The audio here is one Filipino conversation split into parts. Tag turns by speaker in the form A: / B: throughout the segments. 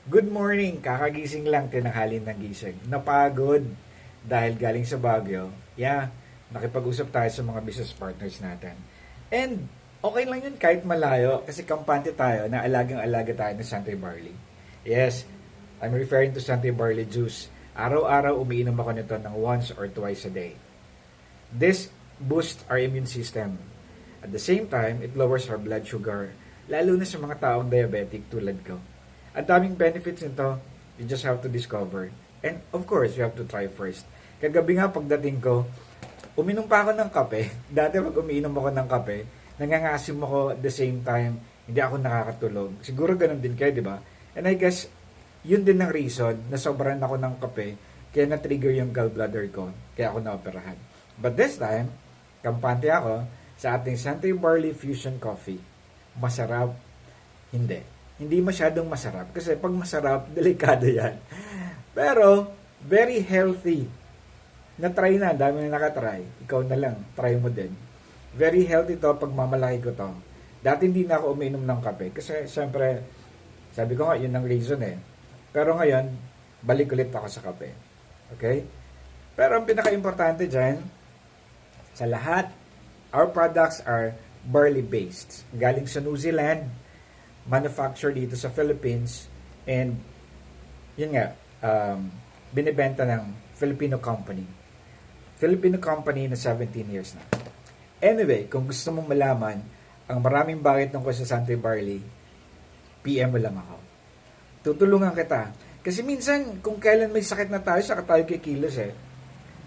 A: Good morning! Kakagising lang, tinanghalin ng gising. Napagod dahil galing sa Baguio. Yeah, nakipag-usap tayo sa mga business partners natin. And okay lang yun kahit malayo kasi kampante tayo na alagang-alaga tayo ng Santay Barley. Yes, I'm referring to Santay Barley juice. Araw-araw umiinom ako nito ng once or twice a day. This boosts our immune system. At the same time, it lowers our blood sugar, lalo na sa mga taong diabetic tulad ko. Ang daming benefits nito, you just have to discover. And of course, you have to try first. Kagabi nga pagdating ko, uminom pa ako ng kape. Dati pag umiinom ako ng kape, nangangasim ako at the same time, hindi ako nakakatulog. Siguro ganun din kayo, di ba? And I guess, yun din ang reason na sobrang ako ng kape, kaya na-trigger yung gallbladder ko, kaya ako naoperahan. But this time, kampante ako sa ating Santay Barley Fusion Coffee. Masarap? Hindi. Hindi masyadong masarap. Kasi pag masarap, delikado yan. Pero, very healthy. Na-try na, dami na nakatry. Ikaw na lang, try mo din. Very healthy to pag mamalaki ko to. Dati hindi na ako umiinom ng kape. Kasi, syempre, sabi ko nga, yun ang reason eh. Pero ngayon, balik ulit ako sa kape. Okay? Pero ang pinaka-importante dyan, sa lahat, our products are barley-based. Galing sa New Zealand, manufactured dito sa Philippines, and yun nga, binibenta ng Filipino company. Filipino company na 17 years na. Anyway, kung gusto mong malaman ang maraming bagay tungkol sa Santay Barley, PM mo lang ako. Tutulungan kita. Kasi minsan, kung kailan may sakit na tayo, saka tayo kikilos eh.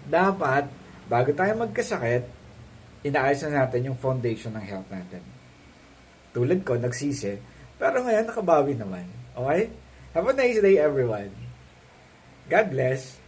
A: Dapat, bago tayo magkasakit, inaayos na natin yung foundation ng health natin. Tulad ko, nagsisi, pero ngayon, nakabawi naman. Okay? Have a nice day, everyone. God bless.